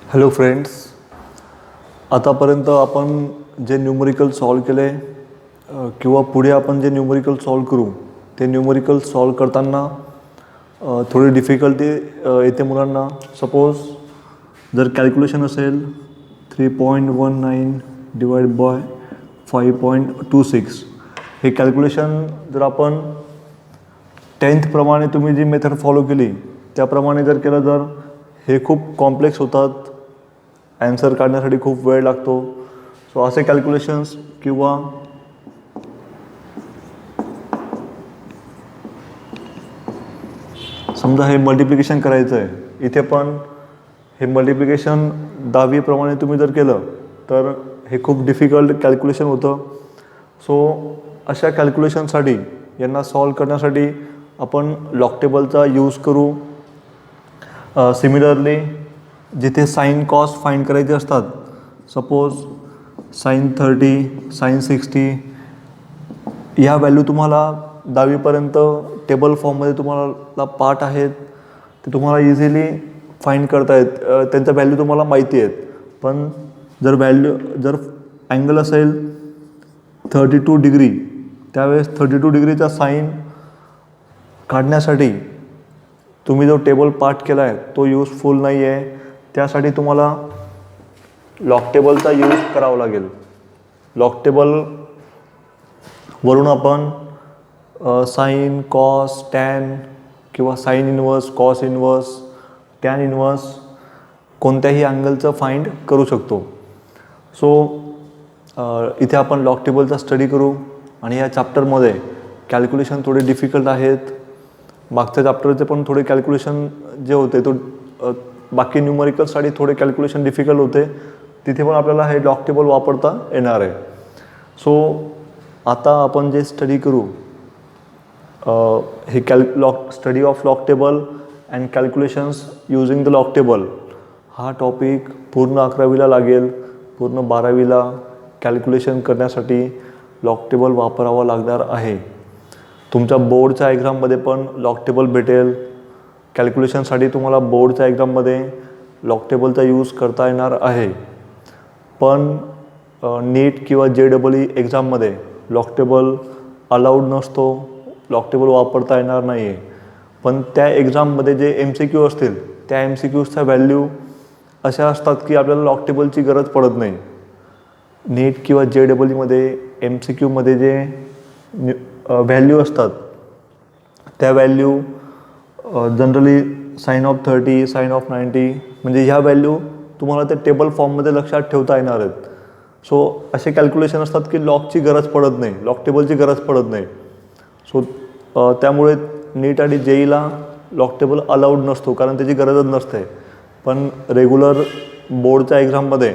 Hello friends, आतापर्यंत आपण जे न्यूमरिकल सॉल्व केले किंवा पुढे आपण जे न्यूमरिकल सॉल्व करू ते न्यूमरिकल सॉल्व करताना थोडी डिफिकल्टी येते मुलांना. सपोज जर कॅल्क्युलेशन असेल 3.19 डिवाइड बाय 5.26, हे कॅल्क्युलेशन जर आपण 10th प्रमाणे तुम्ही जी मेथड फॉलो केली त्याप्रमाणे जर केलं तर हे खूप कॉम्प्लेक्स होतात. ॲन्सर काढण्यासाठी खूप वेळ लागतो. सो असे कॅल्क्युलेशन्स किंवा समजा हे मल्टिप्लिकेशन करायचं आहे, इथे पण हे मल्टिप्लिकेशन 10वी प्रमाणे तुम्ही जर केलं तर हे खूप डिफिकल्ट कॅल्क्युलेशन होतं. सो अशा कॅल्क्युलेशनसाठी यांना सॉल्व करण्यासाठी आपण लॉग टेबलचा यूज करू. सिमिलरली जिथे साइन कॉस फाइंड करायचे असतात, सपोज sin 30, sin 60 ह्या व्हॅल्यू तुम्हाला 10वीपर्यंत टेबल फॉर्ममध्ये तुम्हाला पार्ट आहेत ते तुम्हाला इझिली फाइंड करता येत, त्यांच्या व्हॅल्यू तुम्हाला माहिती आहेत. पण जर अँगल असेल 32 डिग्री, त्यावेळेस 32 डिग्रीचा साइन काढण्यासाठी तुम्ही जो टेबल पार्ट केला आहे तो यूजफुल नाही आहे. त्यासाठी तुम्हाला लॉग टेबलचा यूज करावा लागेल. लॉग टेबलवरून आपण साइन, कॉस, टॅन किंवा sine inverse, cos inverse, tan inverse कोणत्याही अँगलचं फाइंड करू शकतो. सो इथे आपण लॉग टेबलचा स्टडी करू. आणि या चॅप्टरमध्ये कॅल्क्युलेशन थोडे डिफिकल्ट आहेत. मागच्या चॅप्टरचे पण थोडे कॅल्क्युलेशन जे होते तो बाकी न्यूमरिकलसाठी थोडे कॅल्क्युलेशन डिफिकल्ट होते, तिथे पण आपल्याला हे लॉग टेबल वापरता येणार आहे. सो आता आपण जे स्टडी करू हे study of log table and calculations using the log table हा टॉपिक पूर्ण 11वीला लागेल. पूर्ण 12वीला कॅल्क्युलेशन करण्यासाठी लॉग टेबल वापरावा लागणार आहे. तुमच्या बोर्डच्या एक्झाममध्ये पण लॉग टेबल भेटेल. कॅल्क्युलेशनसाठी तुम्हाला बोर्डच्या एक्झाममध्ये लॉग टेबलचा यूज करता येणार आहे. पण नीट किंवा JEE एक्झाममध्ये लॉग टेबल अलाउड नसतो, लॉग टेबल वापरता येणार नाही आहे. पण त्या एक्झाममध्ये जे MCQ असतील त्या MCQच्या व्हॅल्यू अशा असतात की आपल्याला लॉग टेबलची गरज पडत नाही. नीट किंवा JEEमध्ये MCQमध्ये जे व्हॅल्यू असतात त्या value generally sine of 30, sine of 90 म्हणजे ह्या व्हॅल्यू तुम्हाला त्या टेबल फॉर्ममध्ये लक्षात ठेवता येणार आहेत. सो असे कॅल्क्युलेशन असतात की लॉगची गरज पडत नाही, लॉग टेबलची गरज पडत नाही. सो त्यामुळे नीट आणि JEEला लॉग टेबल अलाउड नसतो कारण त्याची गरजच नसते. पण रेग्युलर बोर्डच्या एक्झाममध्ये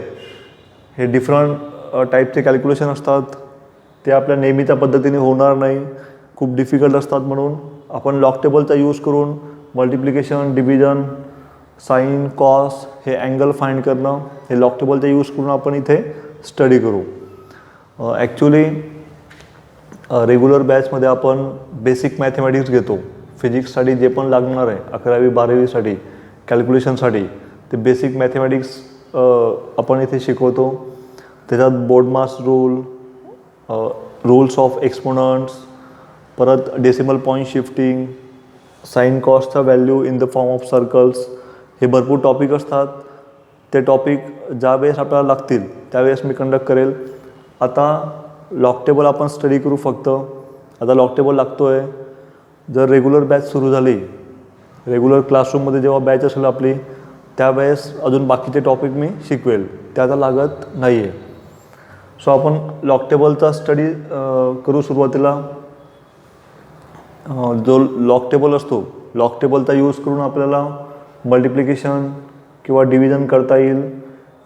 हे डिफरंट टाईपचे कॅल्क्युलेशन असतात, ते आपल्या नेहमीच्या पद्धतीने होणार नाही, खूप डिफिकल्ट असतात. म्हणून आपण लॉग टेबलचा यूज करून मल्टिप्लिकेशन, डिव्हिजन, साइन, कॉस हे अँगल फाइंड करणं हे लॉग टेबलचा यूज करून आपण इथे स्टडी करू. ॲक्च्युली रेग्युलर बॅचमध्ये आपण बेसिक मॅथमॅटिक्स घेतो. फिजिक्ससाठी जे पण लागणार आहे 11वी 12वीसाठी कॅल्क्युलेशनसाठी ते बेसिक मॅथमॅटिक्स आपण इथे शिकवतो. त्याच्यात BODMAS rule, rules of exponents, परत डेसिमल पॉईंट शिफ्टिंग, साइन कॉसचा value in the form of circles हे भरपूर टॉपिक असतात. ते टॉपिक ज्या वेळेस आपल्याला लागतील त्यावेळेस मी कंडक्ट करेल. आता लॉग टेबल आपण स्टडी करू फक्त. आता लॉग टेबल लागतो आहे. जर रेग्युलर बॅच सुरू झाली, रेग्युलर क्लासरूममध्ये जेव्हा बॅच असेल आपली त्यावेळेस अजून बाकीचे टॉपिक मी शिकवेल, ते आता लागत नाही आहे. सो आपण लॉग टेबलचा स्टडी करू. सुरुवातीला जो लॉग टेबल असतो, लॉग टेबलचा यूज करून आपल्याला मल्टिप्लिकेशन किंवा डिव्हिजन करता येईल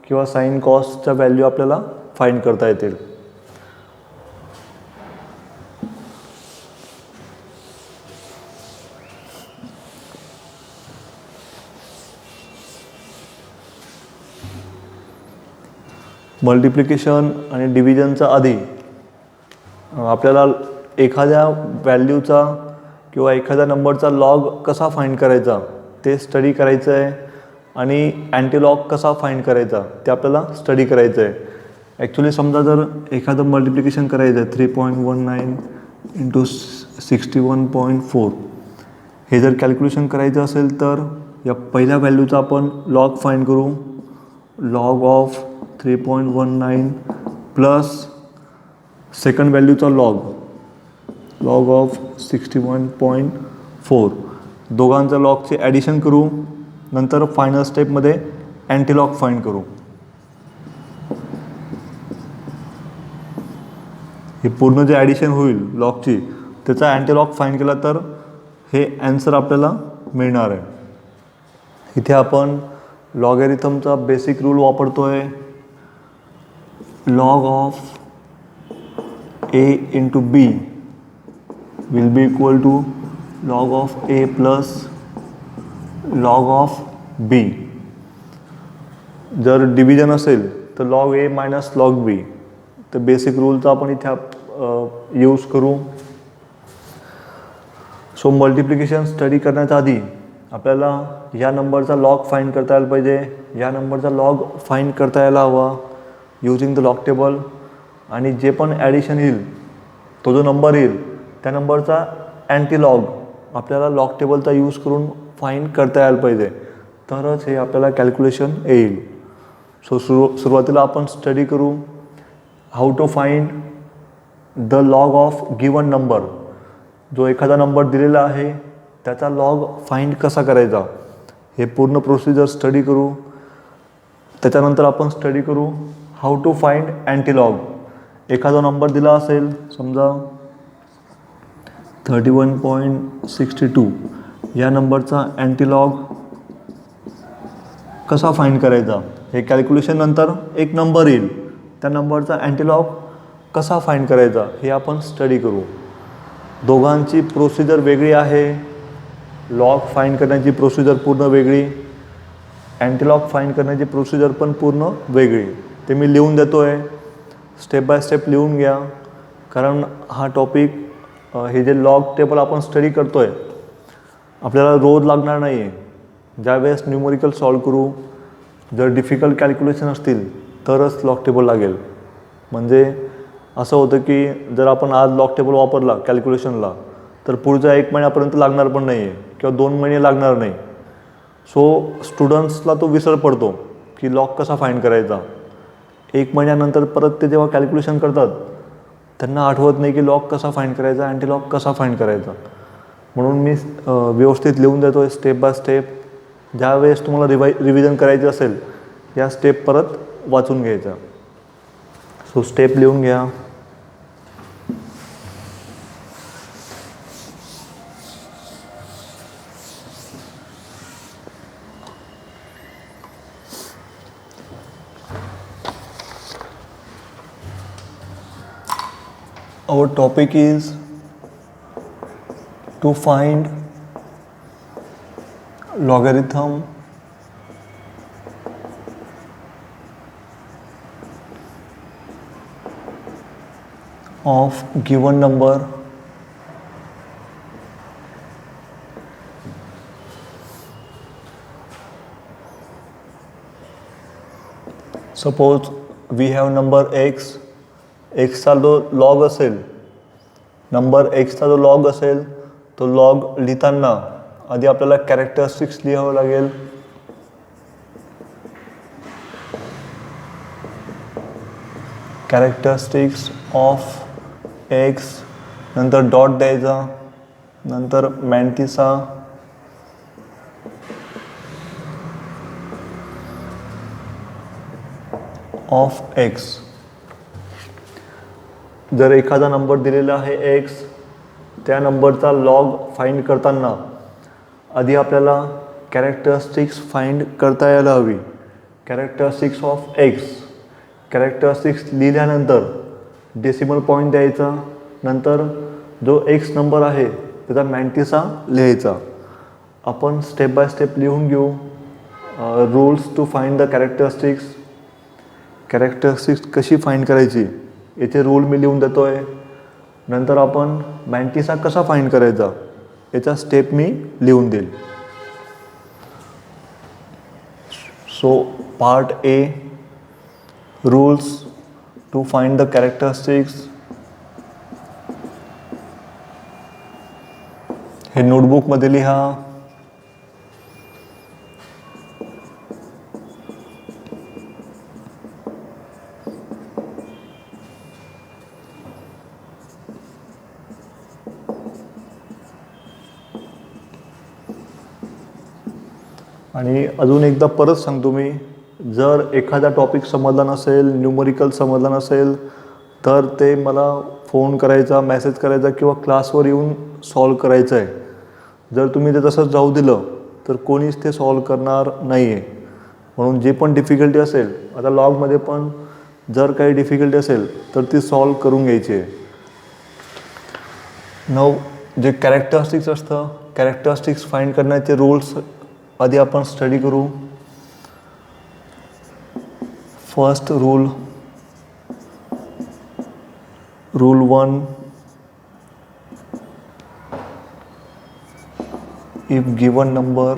किंवा साइन कॉसच्या व्हॅल्यू आपल्याला फाइंड करता येतील. मल्टिप्लिकेशन आणि डिव्हिजनच्या आधी आपल्याला एखाद्या व्हॅल्यूचा किंवा एखाद्या नंबरचा लॉग कसा फाइंड करायचा ते स्टडी करायचं आहे. आणि अँटीलॉग कसा फाइंड करायचा ते आपल्याला स्टडी करायचं आहे. ॲक्च्युली समजा जर एखादं मल्टिप्लिकेशन करायचं आहे 3.19 इंटू 61.4 हे जर कॅल्क्युलेशन करायचं असेल तर या पहिल्या व्हॅल्यूचा आपण लॉग फाइंड करू. लॉग ऑफ 3.19 प्लस सेकंड व्हॅल्यूचा लॉग ऑफ 61.4 दोघांच्या लॉगचे ॲडिशन करू. नंतर फायनल स्टेपमध्ये अँटीलॉग फाइंड करू. हे पूर्ण जे ॲडिशन होईल लॉगची त्याचा अँटीलॉग फाइंड केला तर हे ॲन्सर आपल्याला मिळणार आहे. इथे आपण लॉगॅरिथमचा बेसिक रूल वापरतो आहे. Log of a into B will be equal to log of a plus log of B. जर डिव्हिजन असेल तर log a minus log B. तर बेसिक रूलचा आपण इथे यूज करू. सो मल्टिप्लिकेशन स्टडी करण्याच्या आधी आपल्याला या नंबरचा लॉग फाइंड करता यायला पाहिजे. या नंबरचा लॉग फाइंड करता यायला हवा यूजिंग द लॉग टेबल. आणि जे पण ॲडिशन येईल तो जो नंबर येईल त्या नंबरचा अँटीलॉग आपल्याला लॉग टेबलचा यूज करून फाइंड करता यायला पाहिजे तरच हे आपल्याला कॅल्क्युलेशन येईल. सो सुरुवातीला आपण स्टडी करू how to find the log of given number. जो एखादा नंबर दिलेला आहे त्याचा लॉग फाइंड कसा करायचा हे पूर्ण प्रोसिजर स्टडी करू. त्याच्यानंतर आपण स्टडी करू हाऊ टू फाइंड अँटीलॉग. एखादा नंबर दिला असेल समजा 31.62 या नंबरचा अँटीलॉग कसा फाइंड करायचा हे कॅल्क्युलेशन नंतर एक नंबर येईल त्या नंबरचा अँटीलॉग कसा फाइंड करायचा हे आपण स्टडी करू. दोघांची प्रोसिजर वेगळी आहे. लॉग फाइंड करण्याची प्रोसिजर पूर्ण वेगळी, अँटीलॉग फाइंड करण्याची प्रोसिजर पण पूर्ण वेगळी. ते मी लिहून देतो आहे. स्टेप बाय स्टेप लिहून घ्या कारण हा टॉपिक हे जे लॉग टेबल आपण स्टडी करतो आहे आपल्याला रोज लागणार नाही आहे. ज्यावेळेस न्यूमरिकल सॉल्व करू जर डिफिकल्ट कॅल्क्युलेशन असतील तरच लॉग टेबल लागेल. म्हणजे असं होतं की जर आपण आज लॉग टेबल वापरला कॅल्क्युलेशनला तर पुढच्या 1 महिन्यापर्यंत लागणार पण नाही आहे किंवा 2 महिने लागणार नाही. सो स्टुडंट्सला तो विसर पडतो की लॉग कसा फाइंड करायचा. 1 महिन्यानंतर परत ते जेव्हा कॅल्क्युलेशन करतात त्यांना आठवत नाही की लॉग कसा फाइंड करायचा अँटीलॉग कसा फाइंड करायचा. म्हणून मी व्यवस्थित लिहून देतो आहे स्टेप बाय स्टेप. ज्यावेळेस तुम्हाला रिव्हिजन करायचं असेल या स्टेप परत वाचून घ्यायचा. सो स्टेप लिहून घ्या. Our topic is to find logarithm of given number suppose we have number x. एक्सचा जो लॉग असेल नंबर एक्सचा जो लॉग असेल तो लॉग लिहिताना आधी आपल्याला कॅरेक्टरिस्टिक्स लिहावं लागेल. कॅरेक्टरिस्टिक्स ऑफ एक्स नंतर डॉट द्यायचा नंतर मॅन्टिसा ऑफ एक्स. जर एखादा नंबर दिलेला आहे एक्स त्या नंबरचा लॉग फाइंड करताना आधी आपल्याला कॅरेक्टरिस्टिक्स फाइंड करता यायला हवी. Characteristics of x. कॅरेक्टरिस्टिक्स लिहिल्यानंतर डेसिमल पॉईंट द्यायचा नंतर जो एक्स नंबर आहे त्याचा मॅन्टिसा लिहायचा. आपण स्टेप बाय स्टेप लिहून घेऊ. Rules to find the characteristics. Characteristics कशी फाइंड करायची याचे रूल मी लिहून देतो आहे. नंतर आपण मॅन्टिसा कसा फाइंड करायचा याचा स्टेप मी लिहून देईल. So part A, rules to find the characteristics. हे नोटबुकमध्ये लिहा. आणि अजून एकदा परत सांगतो मी, जर एखादा टॉपिक समजला नसेल, न्यूमरिकल समजला नसेल, तर ते मला फोन करायचा, मेसेज करायचा किंवा क्लासवर येऊन सॉल्व करायचं आहे. जर तुम्ही ते तसंच जाऊ दिलं तर कोणीच ते सॉल्व करणार नाही आहे. म्हणून जे पण डिफिकल्टी असेल, आता लॉगमध्ये पण जर काही डिफिकल्टी असेल तर ती सॉल्व करून घ्यायची आहे. नऊ जे कॅरेक्टरिस्टिक्स असतं, कॅरेक्टरिस्टिक्स फाइंड करण्याचे रूल्स आधी आपण स्टडी करू. First rule 1, if given number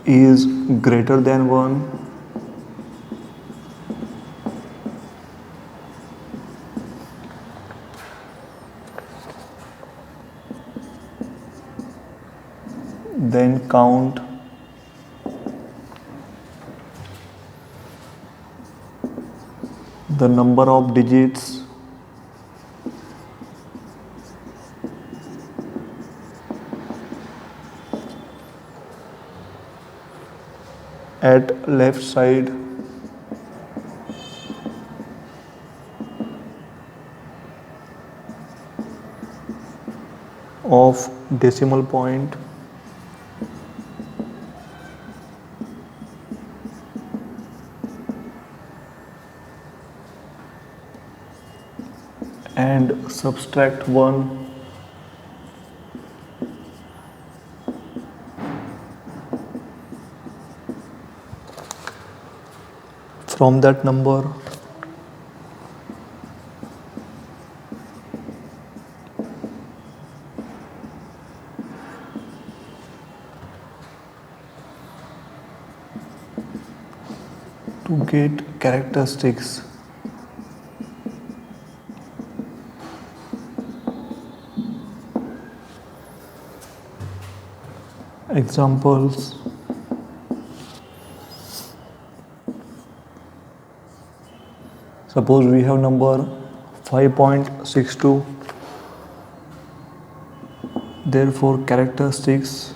is greater than 1, then count the number of digits at left side of decimal point and subtract 1 from that number. To get characteristics. Examples. Suppose we have number 5.62. Therefore, characteristics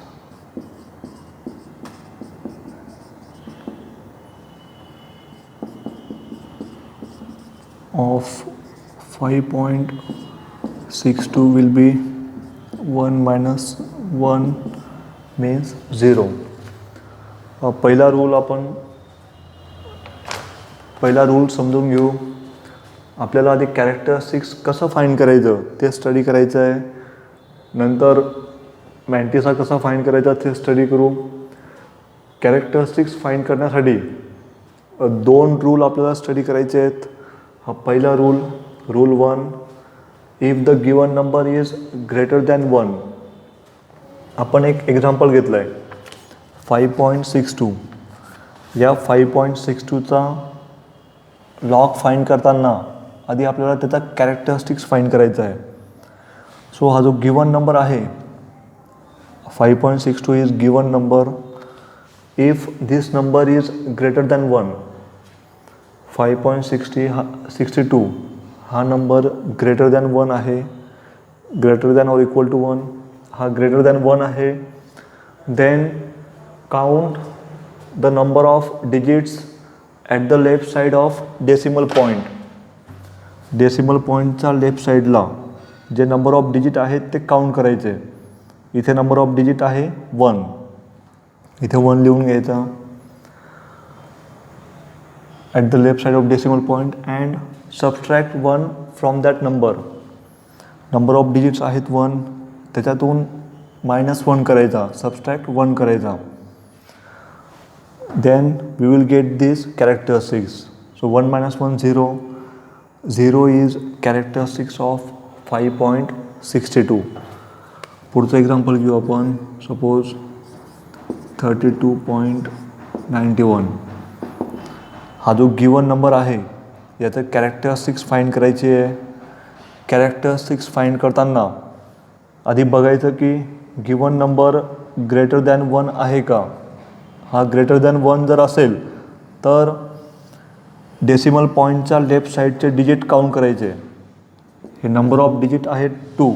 of 5.62 will be 1 minus 1 means 0. पहिला rule समजून घेऊ. आपल्याला आधी characteristics कसं find करायचं ते study करायचं आहे. नंतर मॅन्टिसा कसा फाइंड करायचा ते स्टडी करू. कॅरेक्टरिस्टिक्स फाइंड करण्यासाठी 2 रूल आपल्याला स्टडी करायचे आहेत. हा पहिला rule 1, if the given number is greater than 1. आपण एक एक्झाम्पल घेतलं आहे 5.62. या 5.62चा लॉग फाइंड करताना आधी आपल्याला त्याचा कॅरेक्टरिस्टिक्स फाइंड करायचा आहे. सो हा जो गिवन नंबर आहे 5.62 is given number. If this number is greater than 1, 5.62 हा नंबर ग्रेटर दॅन 1 आहे, greater than or equal to 1 हा ग्रेटर दॅन 1 आहे. Then count the number of digits at the left side of decimal point. Decimal पॉईंटच्या left साईडला जे number of digit आहेत ते count करायचे. इथे नंबर ऑफ डिजिट आहे 1, इथे 1 लिहून घ्यायचा at the left side of decimal point and subtract 1 from that number. Number of digits आहेत 1, त्याच्यातून -1 करायचा, सबस्ट्रॅक्ट 1 करायचा. Then we will get this characteristics. So 1 minus 1 0. 0 is characteristics of 5.62. पुढचं एक्झाम्पल घेऊ आपण. सपोज 32.91. हा जो गिवन नंबर आहे याचं कॅरेक्टरिस्टिक्स फाइंड करायची आहे. कॅरेक्टरिस्टिक्स फाइंड करताना आधी बघायचं की गिवन नंबर ग्रेटर दॅन 1 आहे का. हा ग्रेटर दॅन 1 जर असेल तर डेसिमल पॉईंटच्या लेफ्ट साईडचे डिजिट काउंट करायचे. हे नंबर ऑफ डिजिट आहे 2,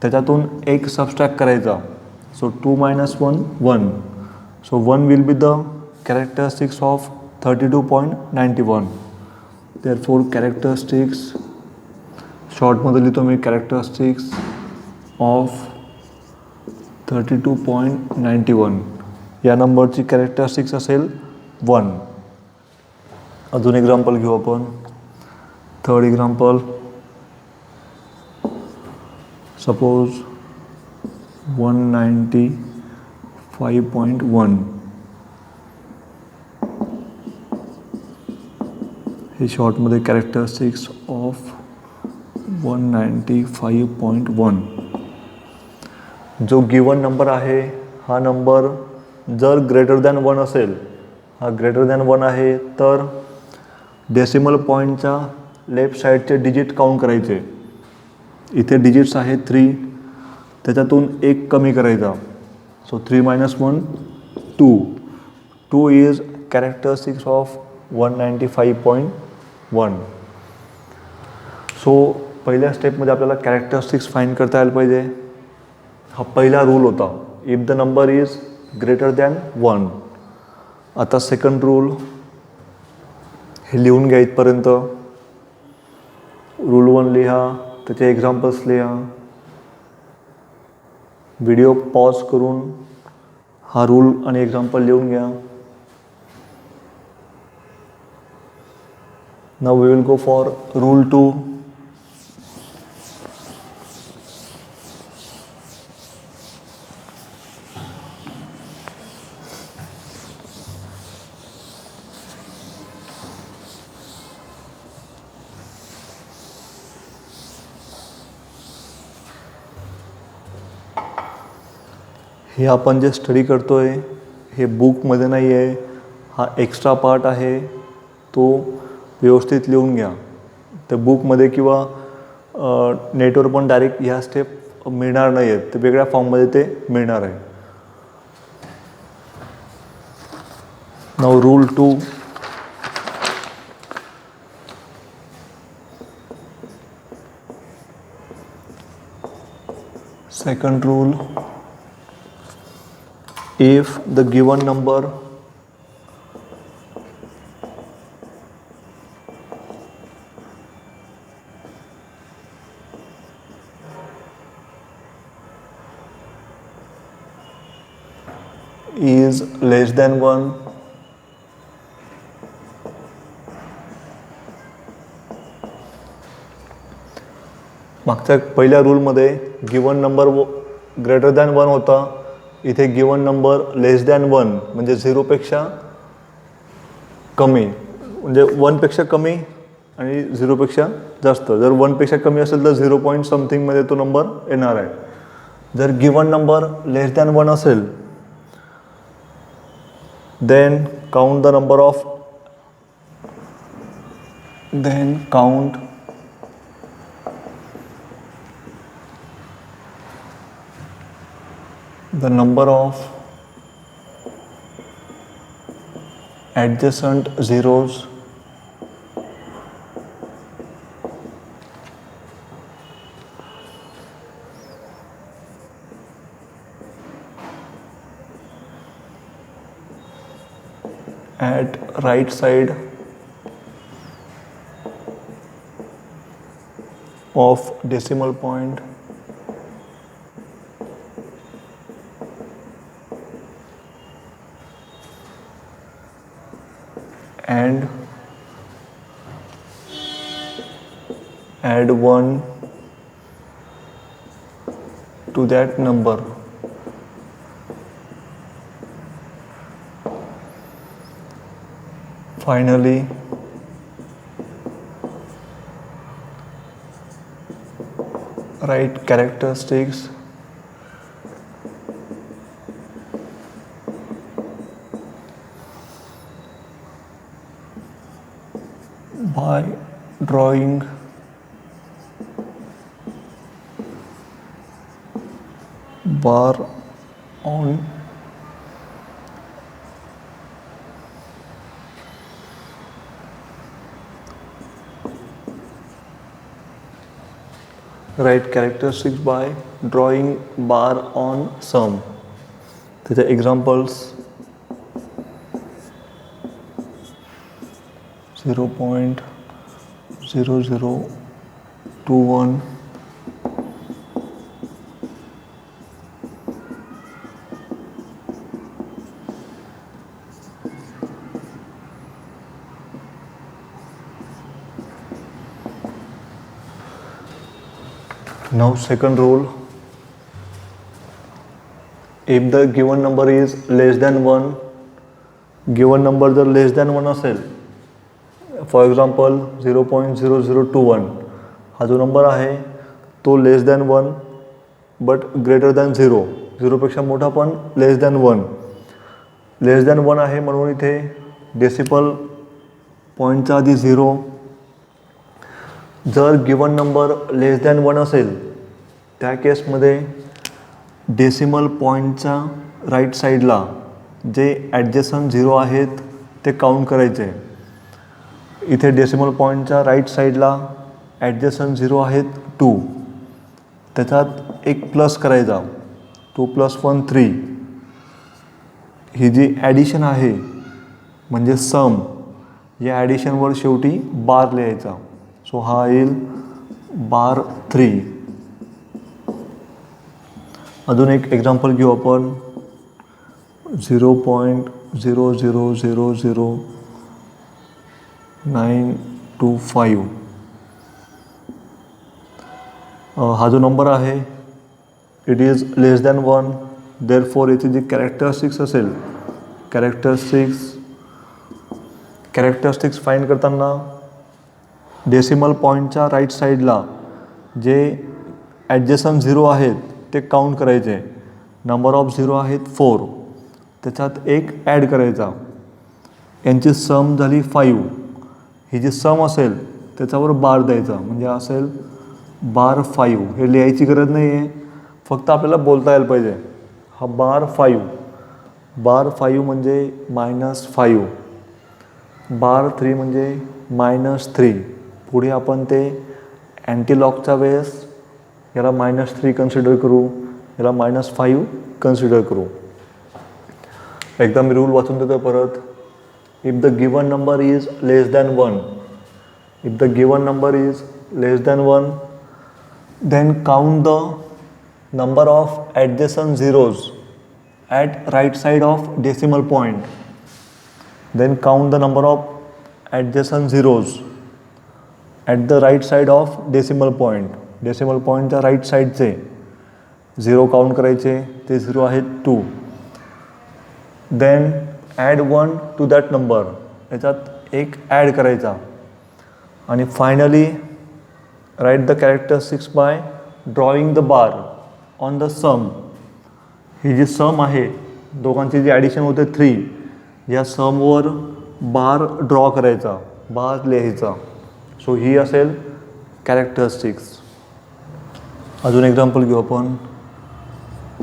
त्याच्यातून एक सबस्ट्रॅक्ट करायचा. So 2 - 1 1. So 1 will be the characteristics of 32.91. Therefore characteristics शॉर्टमध्ये लिहितो मी, कॅरेक्टरिस्टिक्स ऑफ 32.91. या नंबरची कॅरेक्टरिस्टिक्स असेल 1. अजून एक्झाम्पल घेऊ आपण. Third example. सपोज 195.1. हे शॉर्टमध्ये कॅरेक्टरिस्टिक्स ऑफ 195.1. जो गिवन नंबर आहे हा नंबर जर ग्रेटर दॅन 1 असेल, हा ग्रेटर दॅन 1 आहे तर डेसिमल पॉईंटच्या लेफ्ट साईडचे डिजिट काउंट करायचे. इथे डिजिट्स आहेत 3, त्याच्यातून एक कमी करायचा. So 3 - 1 2. 2 is characteristics of 195.1. So पहिल्या स्टेपमध्ये आपल्याला कॅरेक्टरिस्टिक्स फाइंड करता यायला पाहिजे. हा पहिला रूल होता, if the number is greater than 1. आता सेकंड रूल, हे लिहून घ्या इथपर्यंत. रूल 1 लिहा, त्याचे एक्झाम्पल्स लिहा. व्हिडिओ पॉज करून हा रूल आणि एक्झाम्पल लिहून घ्या. Now we will go for rule 2. हे आपण जे स्टडी करतो आहे हे बुकमध्ये नाही आहे, हा एक्स्ट्रा पार्ट आहे. तो व्यवस्थित लिहून घ्या. ते बुकमध्ये किंवा नेटवर पण डायरेक्ट ह्या स्टेप मिळणार नाही आहेत, ते वेगळ्या फॉर्ममध्ये ते मिळणार आहे. Now rule 2. Second rule, if the given number is less than 1, मागच्या पहिल्या रूलमध्ये गिवन नंबर ग्रेटर दॅन 1 होता. इथे गिवन नंबर लेस दॅन 1 म्हणजे 0पेक्षा कमी, म्हणजे 1पेक्षा कमी आणि 0पेक्षा जास्त. जर 1पेक्षा कमी असेल तर 0 पॉईंट समथिंगमध्ये तो नंबर येणार आहे. जर गिवन नंबर लेस दॅन 1 असेल then count the number of adjacent zeros at right side of decimal point and add 1 to that number. Finally, write characteristics by drawing bar on write characteristics by drawing bar on sum. त्याचे examples 0.0021. Now second rule, if the given number is less than 1, given number जर less than 1 असेल, for example 0.0021 हा जो number आहे तो लेस than 1 but greater than 0, 0पेक्षा मोठा पण लेस than 1. लेस than 1 आहे म्हणून इथे डेसिमल पॉईंटच्या आधी 0. जर गिवन नंबर लेस दॅन 1 असेल त्या केसमध्ये डेसिमल पॉईंटच्या राईट साईडला जे ॲडजसंट 0 आहेत ते काउंट करायचे. इथे डेसिमल पॉईंटच्या राईट साईडला ॲडजसंट 0 आहेत 2, त्याच्यात एक प्लस करायचा. 2 + 1 3. ही जी ॲडिशन आहे म्हणजे सम, या ॲडिशनवर शेवटी बार लिहायचा. सो हा येईल बार 3. अजून एक एक्झाम्पल घेऊ आपण 0.0000925. हा जो नंबर आहे it is less than 1, therefore याची जी कॅरेक्टरिस्टिक्स असेल, कॅरेक्टरिस्टिक्स फाइंड करताना डेसिमल पॉईंटच्या राईट साईडला जे ॲडजसंट 0 आहेत ते काउंट करायचे. नंबर ऑफ 0 आहेत 4, त्याच्यात एक ॲड करायचा. यांची सम झाली 5. ही जी सम असेल त्याच्यावर बार द्यायचा, म्हणजे असेल बार 5. हे लिहायची गरज नाही आहे, फक्त आपल्याला बोलता यायला पाहिजे. हा बार 5, बार 5 म्हणजे -5, बार 3 म्हणजे -3. पुढे आपण ते अँटीलॉकच्या वेळेस याला -3 कन्सिडर करू, याला -5 कन्सिडर करू. एकदा मी रूल वाचून देतो परत. If the given number is less than 1, if the given number is less than 1, then count the number of adjacent zeros at right side of decimal point. Then count the number of adjacent zeros at the right side of decimal point. Decimal point च्या right साईडचे 0 count करायचे, ते 0 आहेत 2. Then add 1 to that number, याच्यात एक add करायचा. आणि finally write the characteristics by drawing the bar on the sum. ही जी सम आहे, दोघांची जी ॲडिशन होते 3, या समवर बार ड्रॉ करायचा, बार लिहायचा. सो ही असेल कॅरेक्टरिस्टिक्स. अजून एक्झाम्पल घेऊ आपण.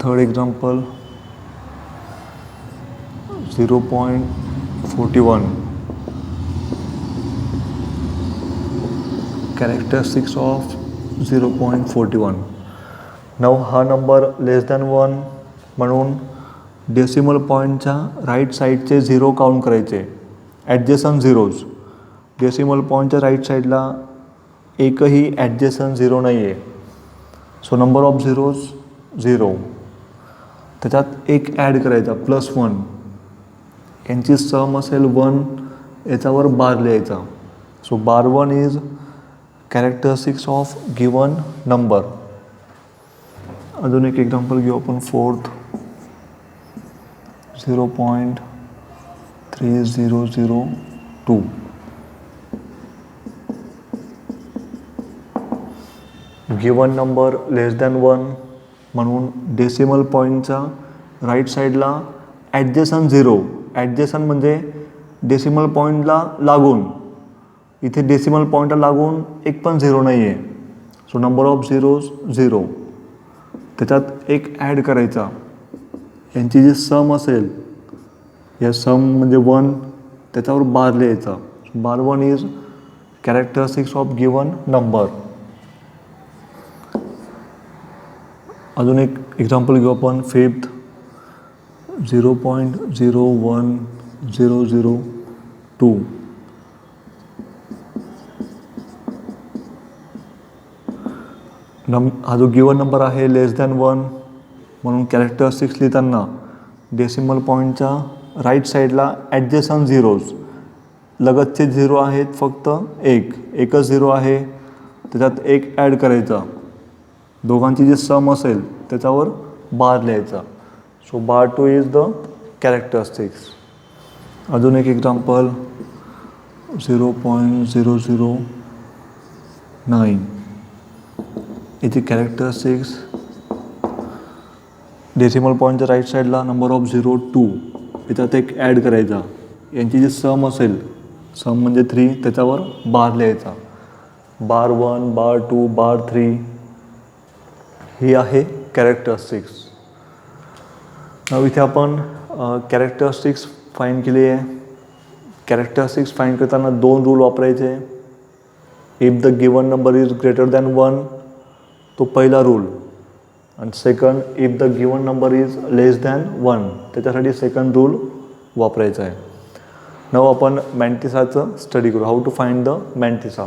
Third example 0.41. characteristics of 0.41. Now हा नंबर लेस दॅन 1 म्हणून डेसिमल पॉईंटच्या राईट साईडचे 0 काउंट करायचे, ॲडजसंट झिरोज. डेसिमल पॉईंटच्या राईट साईडला एकही ॲडजसंट 0 नाही आहे. सो नंबर ऑफ झिरोज 0, त्याच्यात एक ॲड करायचा +1. यांची सम असेल 1, याच्यावर बार लिहायचा. So bar 1 is characteristics of given number. अजून एक एक्झाम्पल घेऊ आपण. 4th 0.3002. गिवन नंबर लेस दॅन 1 म्हणून डेसिमल पॉईंटच्या राईट साईडला ॲडजसंट 0, ॲडजसंट म्हणजे डेसिमल पॉईंटला लागून, इथे डेसिमल पॉईंटला लागून एक पण झिरो नाही आहे. So number of zeros 0. त्याच्यात एक ॲड करायचा. यांची जी सम असेल, या सम म्हणजे 1, त्याच्यावर बार लिहायचा. बार 1 is characteristics of given number. अजून एक एक्झाम्पल घेऊ आपण. 5th 0.01002. हा जो गिवन नंबर आहे लेस दॅन 1, म्हणून कॅरेक्टरिस्टिक्स लिहिताना डेसिमल पॉईंटच्या राईट साईडला ॲडजसंट झिरोज, लगतचे झिरो आहेत फक्त एकच झिरो आहे, त्याच्यात एक ॲड करायचा. दोघांची जी सम असेल त्याच्यावर बार लिहायचा. So bar 2 is the characteristics. अजून एक एक्झाम्पल 0.009. याची कॅरेक्टरिस्टिक्स डेसिमल पॉईंटच्या राईट साईडला नंबर ऑफ 0 2, याच्यात एक ॲड करायचा. यांची जी सम असेल, सम म्हणजे 3, त्याच्यावर बार लिहायचा. बार 1, बार 2, बार 3. ही आहे कॅरेक्टरिस्टिक्स. इथे आपण कॅरेक्टरिस्टिक्स फाईंड केली आहे. कॅरेक्टरिस्टिक्स फाईंड करताना 2 रूल वापरायचे. If the given number is greater than 1, तो पहिला रूल. आणि second, if the given number is less than 1, त्याच्यासाठी सेकंड रूल वापरायचा आहे. नाव आपण मॅन्टिसाचं स्टडी करू. How to find the mantissa.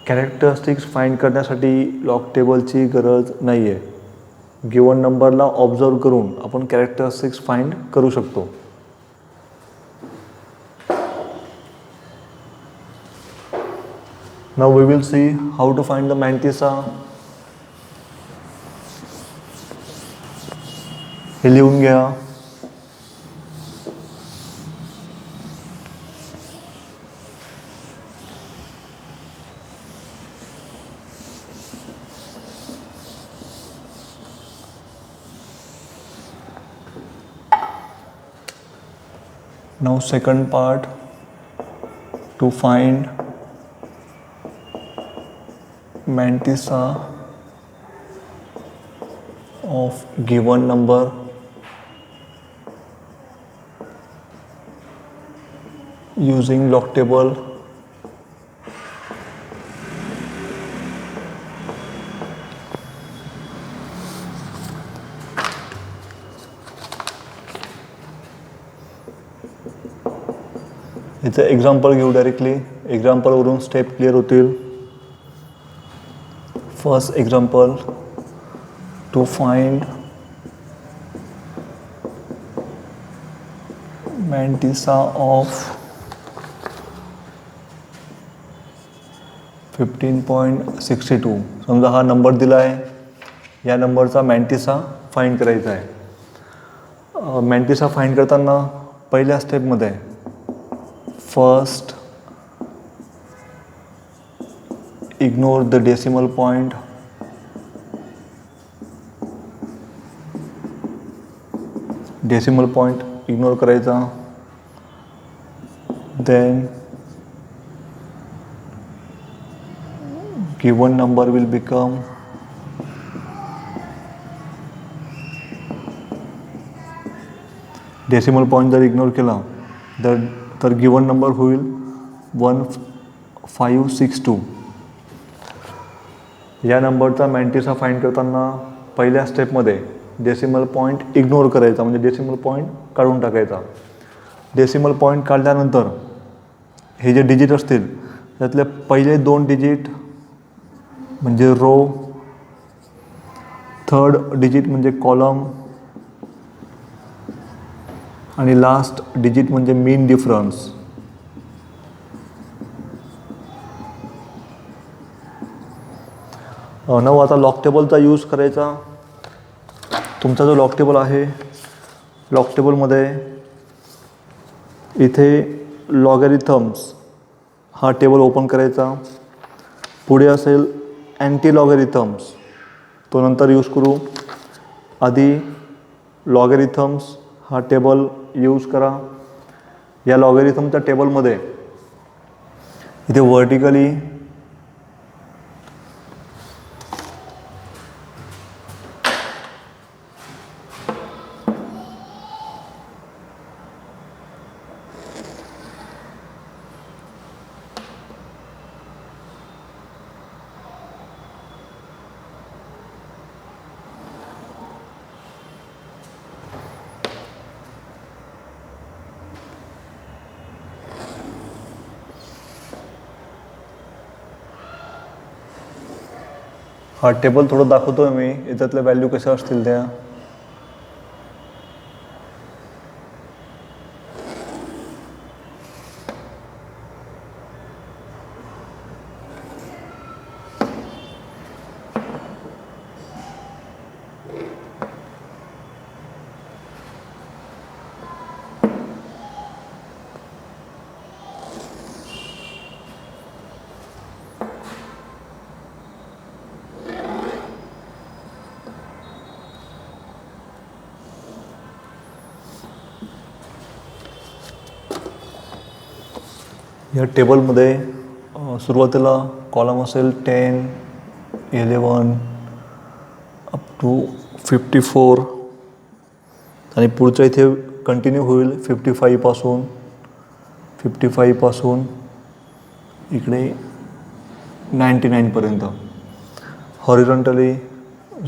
Characteristics find करण्यासाठी लॉग टेबलची गरज नाही आहे. गिवन नंबरला ऑब्झर्व करून आपण कॅरेक्टरिस्टिक्स फाइंड करू शकतो. Now we will see how to find the mantissa. हे लिहून घ्या. Now second part, to find mantissa of given number using log table. इथे एक्झाम्पल घेऊ डायरेक्टली. एक्झाम्पलवरून स्टेप क्लिअर होतील. First example, to find mantissa of 15.62. समजा हा number दिला आहे, या नंबरचा मॅन्टिसा फाइंड करायचा आहे. मॅन्टिसा फाइंड करताना पहिल्या स्टेपमध्ये first ignore the decimal point. Decimal point ignore करायचा. Then given number will become decimal point जर इग्नोर केला तर गिवन नंबर होईल 1562. या नंबरचा मॅन्टिसा फाइंड करताना पहिल्या स्टेपमध्ये डेसिमल पॉईंट इग्नोर करायचा, म्हणजे डेसिमल पॉईंट काढून टाकायचा. डेसिमल पॉईंट काढल्यानंतर हे जे डिजिट असतील त्यातले पहिले 2 डिजिट म्हणजे रो, थर्ड डिजिट म्हणजे कॉलम आणि लास्ट डिजिट म्हणजे मीन डिफरन्स. नऊ आता लॉग टेबलचा यूज करायचा. तुमचा जो लॉग टेबल आहे, लॉग टेबलमध्ये इथे लॉगॅरिथम्स हा टेबल ओपन करायचा. पुढे असेल अँटी लॉगॅरिथम्स, तो नंतर यूज करू. आधी लॉगॅरिथम्स हा टेबल यूज करा. या लॉगॅरिथमच्या टेबलमध्ये इथे वर्टिकली हा टेबल थोडं दाखवतोय मी, याच्यातल्या व्हॅल्यू कशा असतील त्या. या टेबलमध्ये सुरुवातीला कॉलम असेल 10, 11 अप टू 54 आणि पुढच्या इथे कंटिन्यू होईल 55 पासून इकडे 99 पर्यंत. हॉरिझॉन्टली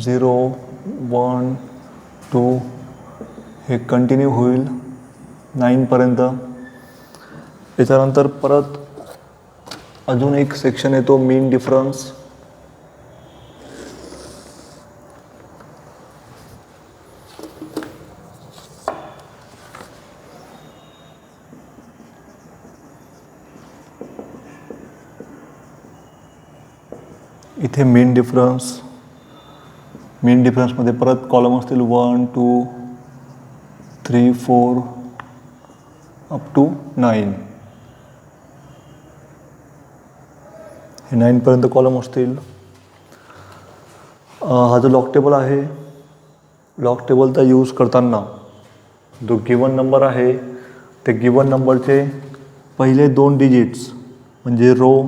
0, 1, 2 हे कंटिन्यू होईल 9 पर्यंत. याच्यानंतर परत अजून एक सेक्शन येतो मीन डिफरन्स. इथे मीन डिफरन्समध्ये परत कॉलम असतील 1, 2, 3, 4 अप टू 9. हे 9 पर्यंत कॉलम असतील. हा जो लॉक टेबल आहे, लॉक टेबलचा यूज करताना जो गिवन नंबर आहे ते गिवन नंबरचे पहिले 2 डिजिट्स म्हणजे रो,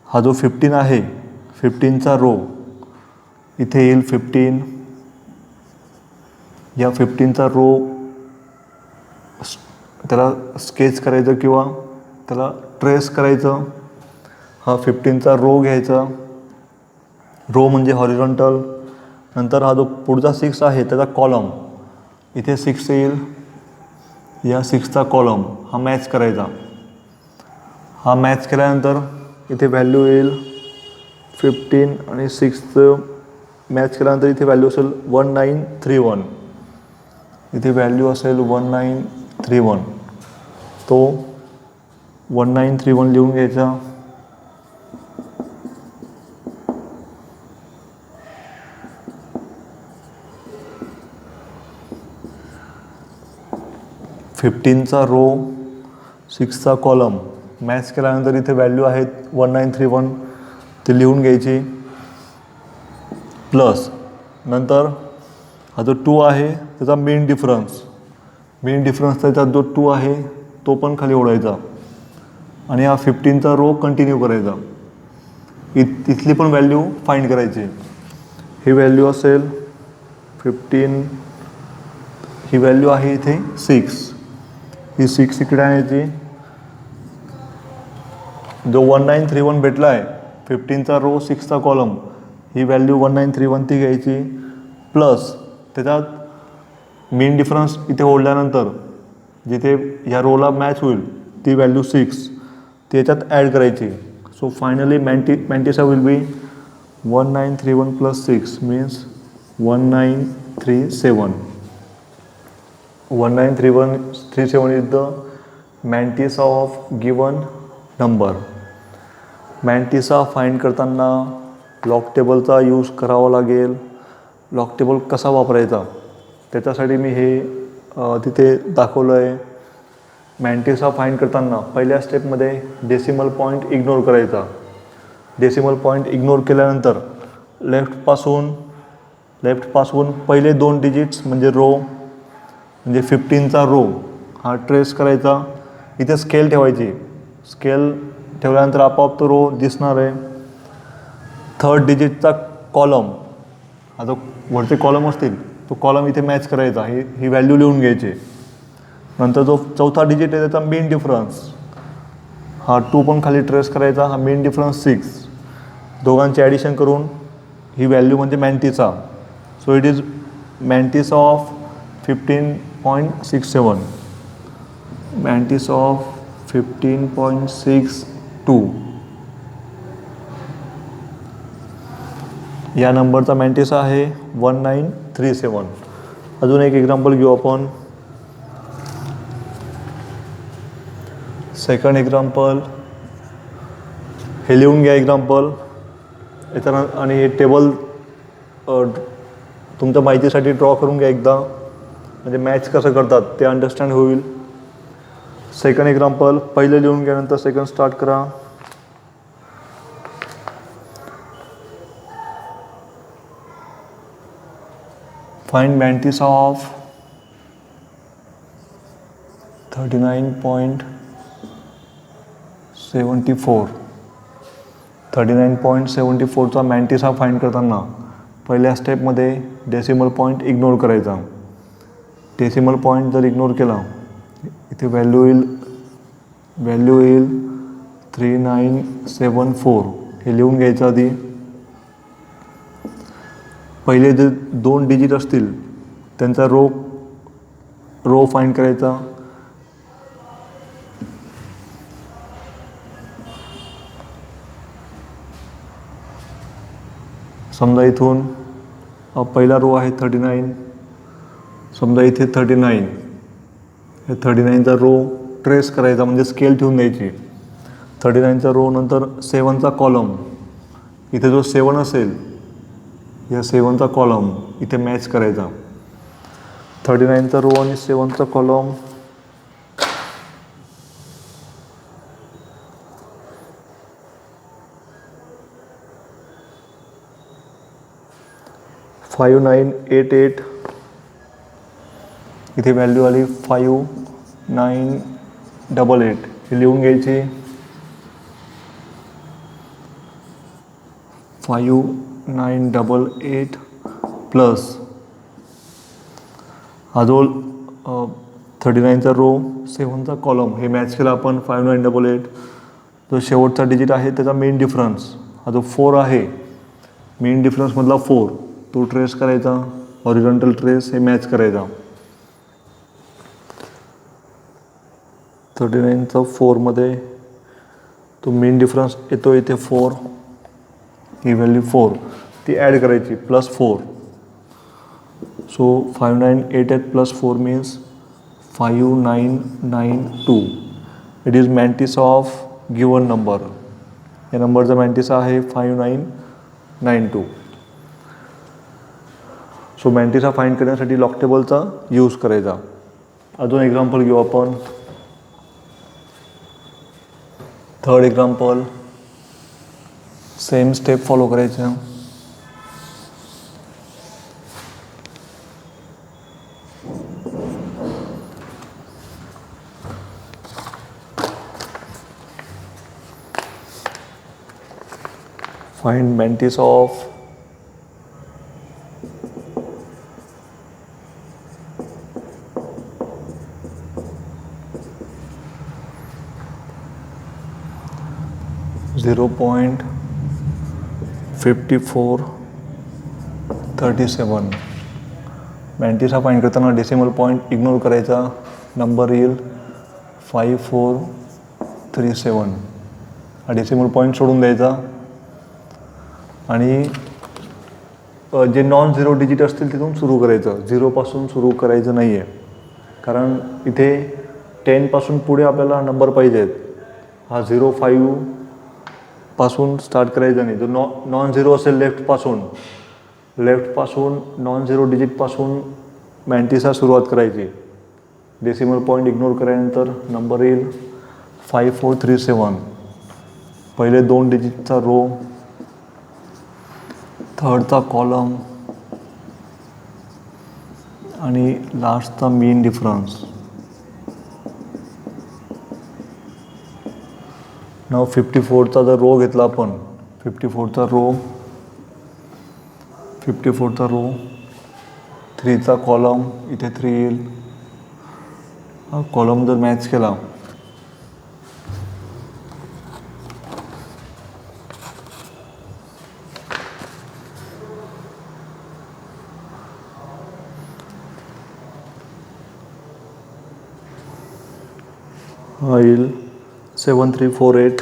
हा जो 15 आहे 15चा रो इथे येईल 15. या 15चा रो त्याला स्केच करायचं किंवा त्याला ट्रेस करायचं. हा 15चा रो घ्यायचा, रो म्हणजे हॉरिझॉन्टल. नंतर हा जो पुढचा 6 आहे त्याचा कॉलम, इथे 6 येईल, या 6चा कॉलम हा मॅच करायचा. हा मॅच केल्यानंतर इथे व्हॅल्यू येईल 15 आणि 6चं मॅच केल्यानंतर इथे व्हॅल्यू असेल 1931. इथे व्हॅल्यू असेल 1931. तो 1931 लिहून घ्यायचा. फिफ्टीनचा रो, 6चा कॉलम मॅच केल्यानंतर इथे व्हॅल्यू आहेत 1931 ते लिहून घ्यायची. प्लस नंतर हा जो 2 आहे त्याचा मीन डिफरन्सचा याच्यात जो 2 आहे तो पण खाली ओढायचा आणि हा 15चा रो कंटिन्यू करायचा. तिथली पण व्हॅल्यू फाइंड करायची. ही व्हॅल्यू असेल 15, ही व्हॅल्यू आहे इथे 6. ही 6 इकडे आणायची. जो 1931 भेटला आहे 15चा रो 6चा कॉलम, ही व्हॅल्यू 1931 ती घ्यायची. प्लस त्याच्यात मीन डिफरन्स इथे ओढल्यानंतर जिथे ह्या रोला मॅच होईल ती व्हॅल्यू 6 ती याच्यात ॲड करायची. So finally mantissa will be 1931 plus 6 means 1937. 1937 is the mantissa of given number. Mantissa find करताना लॉक टेबलचा यूज करावा लागेल. लॉक टेबल कसा वापरायचा त्याच्यासाठी मी हे तिथे दाखवलं आहे. मॅन्टिसा फाइंड करताना पहिल्या स्टेपमध्ये डेसिमल पॉईंट इग्नोर करायचा. डेसिमल पॉईंट इग्नोर केल्यानंतर लेफ्टपासून पहिले 2 डिजिट्स म्हणजे रो म्हणजे 15चा रो हा ट्रेस करायचा. इथे स्केल ठेवायची. स्केल ठेवल्यानंतर आपोआप तो रो दिसणार आहे. थर्ड डिजिटचा कॉलम, हा जो वरचे कॉलम असतील तो कॉलम इथे मॅच करायचा, ही व्हॅल्यू लिहून घ्यायची. नंतर जो चौथा डिजिट आहे त्याचा मीन डिफरन्स, हा 2 पण खाली ट्रेस करायचा, हा मीन डिफरन्स 6. दोघांचे ॲडिशन करून ही व्हॅल्यू म्हणजे mantissa. So it is mantissa of 15.67, mantissa of 15.62. या नंबरचा मॅन्टिसा आहे 1937. अजून एक एक्झाम्पल घेऊ आपण. सेकंड एक्झाम्पल, हे लिहून घ्या एक्झाम्पल याच्यानं, आणि हे टेबल तुमच्या माहितीसाठी ड्रॉ करून घ्या एकदा, म्हणजे मॅच कसं करतात ते अंडरस्टँड होईल. सेकंड एक्झाम्पल पहिले लिहून घ्या, नंतर सेकंड स्टार्ट करा. Find mantissa of 39.74. 39.74चा मॅन्टिसा फाइंड करताना पहिल्या स्टेपमध्ये डेसिमल पॉईंट इग्नोर करायचा. डेसिमल पॉईंट जर इग्नोर केला इथे व्हॅल्यू येईल 3974. हे लिहून घ्यायचं आधी. पहिले जे 2 डिजिट असतील त्यांचा रो फाइंड करायचा. समजा इथून पहिला रो आहे 39, समजा इथे 39, हे 39चा रो ट्रेस करायचा, म्हणजे स्केल ठेवून द्यायची. 39चा रो, नंतर 7चा कॉलम, इथे जो 7 असेल या 7चा कॉलम इथे मॅच करायचा. 39चा रो आणि 7चा कॉलम, $5988. इथे व्हॅल्यू आली 5988. हे लिहून घ्यायची. 5988 प्लस हा जो 39चा रो 7चा कॉलम हे मॅच केला आपण 5988. जो शेवटचा डिजिट आहे त्याचा मेन डिफरन्स, हा जो 4 आहे, मेन डिफरन्समधला 4 तो ट्रेस करायचा, हॉरिझॉन्टल ट्रेस हे मॅच करायचा. 39चा 4मध्ये तो मेन डिफरन्स येतो इथे 4, ही व्हॅल्यू 4 ती ॲड करायची plus 4. So 5988 plus 4 means 5992. It is mantissa of given number. या नंबरचा मॅन्टिसा आहे 5992. सो मॅन्टिसा फाइंड करण्यासाठी लॉक टेबलचा यूज करायचा. अजून एक्झाम्पल घेऊ आपण. Third example, same step follow करायचं. Find mantissa of 0.5437. Mantissa find करताना डेसिमल पॉईंट इग्नोर करायचा, नंबर येईल 5437. हा डेसिमल पॉईंट सोडून द्यायचा. आणि जे नॉन झिरो डिजिट असतील तिथून सुरू करायचं, 0पासून सुरू करायचं नाही आहे, कारण इथे 10पासून पुढे आपल्याला नंबर पाहिजेत. हा 05 पासून स्टार्ट करायचं नाही. जो नॉन झिरो असेल लेफ्टपासून नॉन झिरो डिजिटपासून मॅन्टिसा सुरुवात करायची. डेसिमल पॉईंट इग्नोर केल्यानंतर नंबर येईल 5437. पहिले 2 डिजिटचा रो, थर्डचा कॉलम आणि लास्टचा मीन डिफरन्स. नाव 54चा जर रो घेतला आपण 54चा रो 3चा कॉलम इथे 3 येईल. हा कॉलम जर मॅच केला हा येईल 7348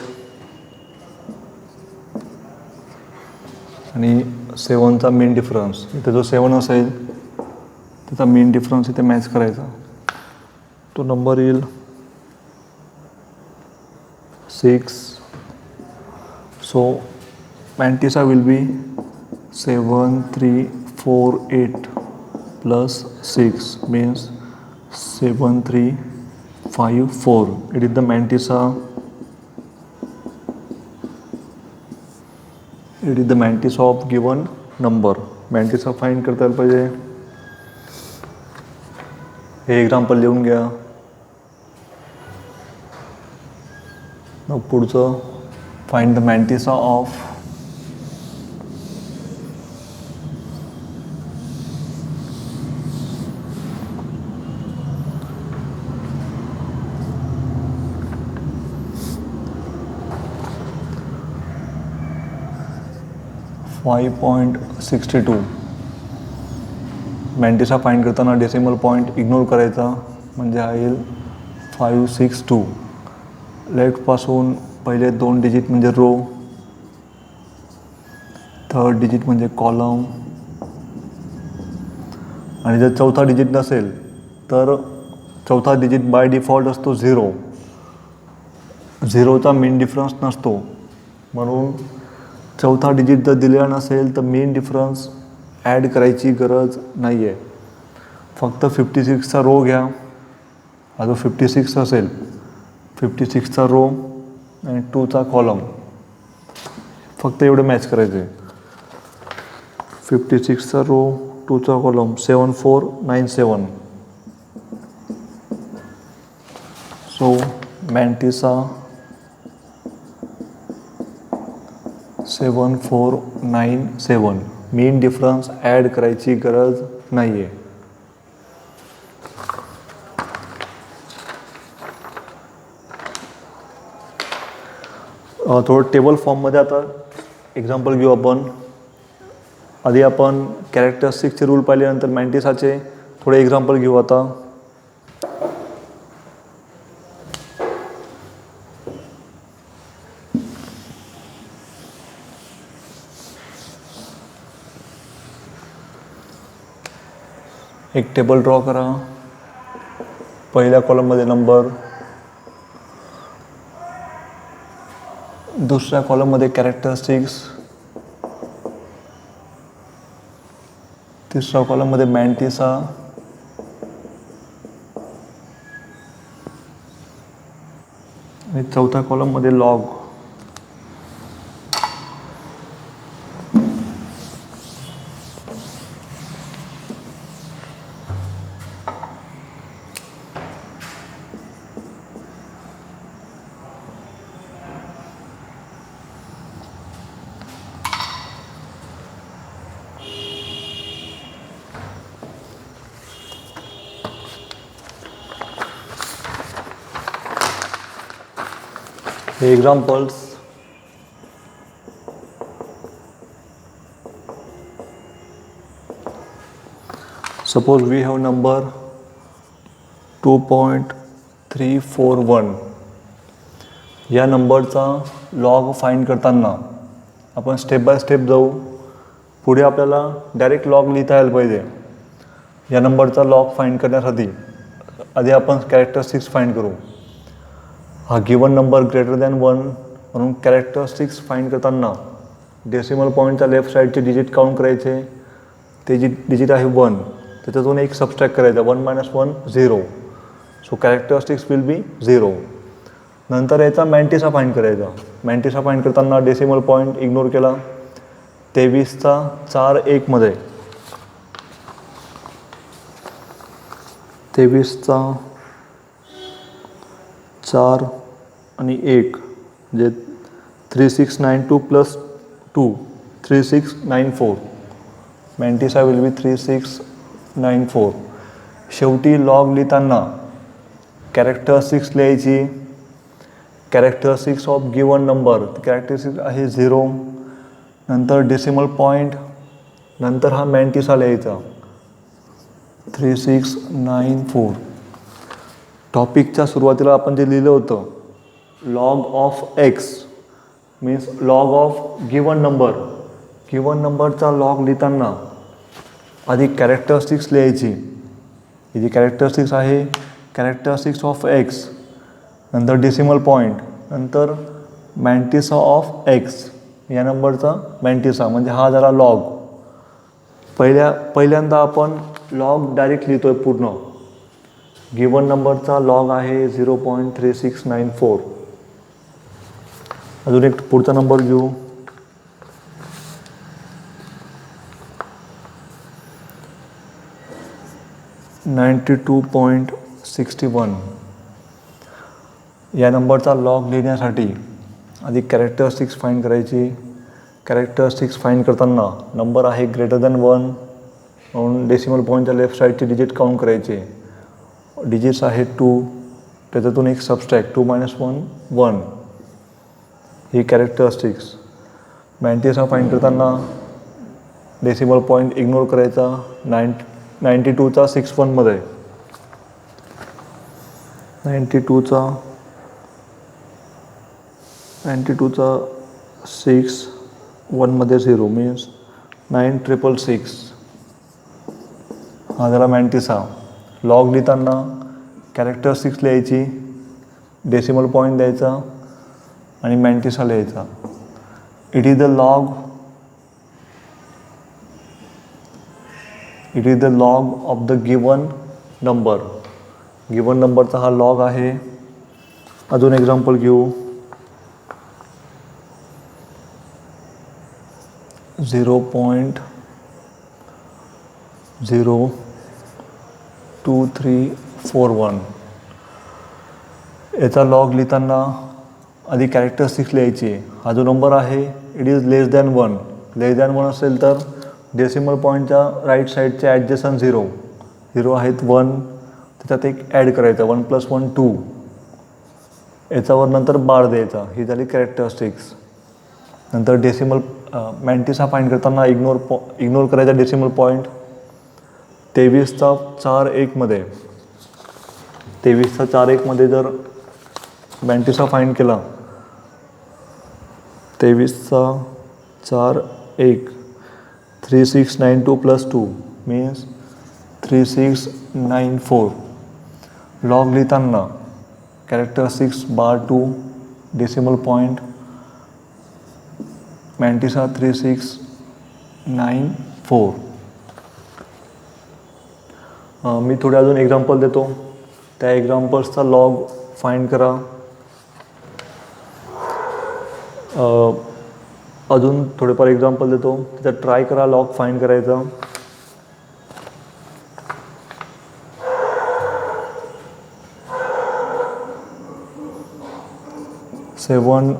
आणि 7चा मेन डिफरन्स इथे जो 7 असेल त्याचा मेन डिफरन्स इथे मॅच करायचा. तो नंबर येईल 6. So mantissa will be 7348 plus 6 means 7354. It is the mantissa. It is the mantissa of given number. Mantissa find करता यायला पाहिजे. हे एक्झाम्पल लिहून घ्या. मग पुढचं find the mantissa of 5.62. Mantissa find करताना डेसिमल पॉईंट इग्नोर करायचा म्हणजे हा येईल 562. लेफ्टपासून पहिले 2 डिजिट म्हणजे रो, 3rd डिजिट म्हणजे कॉलम आणि जर 4था डिजिट नसेल तर 4था डिजिट बाय डिफॉल्ट असतो 0. 0चा मेन डिफरन्स नसतो म्हणून 4था डिजिट जर दिलेला नसेल तर मेन डिफरन्स ॲड करायची गरज नाही आहे. फक्त 56चा रो घ्या. हा जो 56 असेल 56चा रो आणि 2चा कॉलम फक्त एवढं मॅच करायचे. 56चा रो 2चा column 7497. So mantissa 7497. Mean difference add करायची गरज नाही आहे. थोडं टेबल फॉर्ममध्ये आता एक्झाम्पल घेऊ आपण. आधी आपण कॅरेक्टरिस्टिक्सचे रूल पाहिल्यानंतर मॅन्टिसाचे थोडे एक्झाम्पल घेऊ आता. एक टेबल ड्रॉ करा. पहिल्या कॉलममध्ये नंबर, दुसऱ्या कॉलममध्ये कॅरेक्टरिस्टिक्स, तिसऱ्या कॉलममध्ये मॅन्टिसा आणि चौथ्या कॉलममध्ये log. Examples. Suppose we have number 2.341. या नंबरचा लॉग फाइंड करताना आपण स्टेप बाय स्टेप जाऊ. पुढे आपल्याला डायरेक्ट लॉग लिहिता यायला पाहिजे. या नंबरचा लॉग फाइंड करण्यासाठी आधी आपण कॅरेक्टरिस्टिक्स फाइंड करू. हा गिवन नंबर ग्रेटर दॅन 1 म्हणून कॅरेक्टरिस्टिक्स फाइंड करताना डेसिमल पॉईंटच्या लेफ्ट साईडचे डिजिट काउंट करायचे. ते डिजिट आहे 1, त्याच्यातून एक सबस्ट्रॅक्ट करायचा. 1 - 1 0. So characteristics will be 0. नंतर याचा मॅन्टिसा फाइंड करायचा. मॅन्टिसा फाइंड करताना डेसिमल पॉईंट इग्नोर केला. 23चा 4 1 मध्ये 23चा 4 आणि 1 म्हणजे 3692 प्लस 2 3694. मॅन्टिसा विल बी 3694. शेवटी लॉग लिहिताना कॅरेक्टरिस्टिक्स लिहायची. Characteristics of given number, characteristics आहे 0, नंतर डेसिमल पॉईंट, नंतर हा मॅन्टिसा लिहायचा 3694. टॉपिकच्या सुरुवातीला आपण जे लिहिलं होतं log of x means log of given number. Given नंबरचा लॉग लिहिताना आधी कॅरेक्टरिस्टिक्स लिहायची. ही जी कॅरेक्टरिस्टिक्स आहे कॅरेक्टरिस्टिक्स ऑफ एक्स, नंतर डेसिमल पॉईंट, नंतर मॅन्टिसा ऑफ एक्स, या नंबरचा मॅन्टिसा म्हणजे हा झाला लॉग. पहिल्यांदा आपण लॉग डायरेक्ट लिहितो आहे पूर्ण. गिवन नंबरचा लॉग आहे 0.3694. अजून एक पुढचा नंबर घेऊ. 92.61. या नंबरचा लॉग लिहिण्यासाठी आधी कॅरेक्टरिस्टिक्स फाईंड करायची. कॅरेक्टरिस्टिक्स फाईंड करताना नंबर आहे ग्रेटर दॅन 1 म्हणून डेसिमल पॉईंटच्या लेफ्ट साईडचे डिजिट काउंट करायचे. डिजिट्स आहेत 2, त्याच्यातून एक सबस्ट्रॅक्ट 2 - 1 1. ही कॅरेक्टरिस्टिक्स. मॅन्टिसा फाईंड करताना डेसिमल पॉईंट इग्नोर करायचा. 92चा 61 मध्ये, 92चा 61 मध्ये 0 मीन्स 9666. हा झाला मॅन्टिसा. लॉग लिहिताना कॅरेक्टरिस्टिक्स लिहायची, डेसिमल पॉईंट द्यायचा आणि मॅन्टिसा लिहायचा. It is the log of the given number. Given नंबरचा हा लॉग आहे. अजून एक्झाम्पल घेऊ. 0.02341. याचा लॉग लिहिताना आधी कॅरेक्टरिस्टिक्स लिहायची. हा जो नंबर आहे it is less than 1. Less than 1 असेल तर डेसिमल पॉईंटच्या राईट साईडचे ॲडजसंट 0 आहेत 1, त्याच्यात एक ॲड करायचा 1 + 1 2. याच्यावर नंतर बार द्यायचा. ही झाली कॅरेक्टरिस्टिक्स. नंतर डेसिमल मॅन्टिसा फाईंड करताना इग्नोर करायचा डेसिमल पॉईंट. 23चा 4 मध्ये 23चा 4 मध्ये जर मॅन्टिसा फाईंड केला 23चा 4 3692 प्लस 2 मीन्स 3694. लॉग लिहिताना कॅरेक्टरिस्टिक्स बार 2 डेसिमल पॉईंट मॅन्टिसा 3694. मी थोडे अजून एक्झाम्पल देतो. त्या एक्झाम्पल्सचा लॉग फाईंड करा. अजून थोडेफार एक्झाम्पल देतो, त्याच्यात ट्राय करा लॉग फाईंड करायचा. सेवन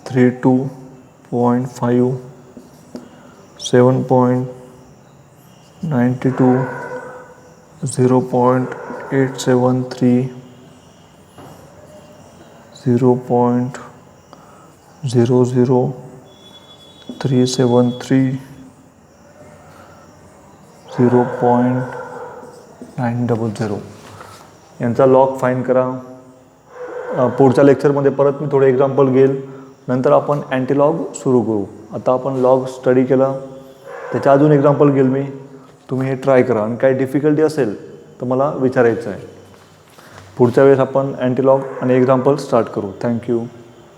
32.5 7.92 0.873 0.00373 0.900. यांचा लॉग फाईंड करा. पुढच्या लेक्चरमध्ये परत मी थोडे एक्झाम्पल घेईल, नंतर आपण अँटीलॉग सुरू करू. आता आपण लॉग स्टडी केला, त्याच्या अजून एक्झाम्पल घेईल मी. तुम्ही हे ट्राय करा आणि काही डिफिकल्टी असेल तर मला विचारायचं आहे. पुढच्या वेळेस आपण अँटीलॉग आणि एक्झाम्पल स्टार्ट करू. थँक्यू.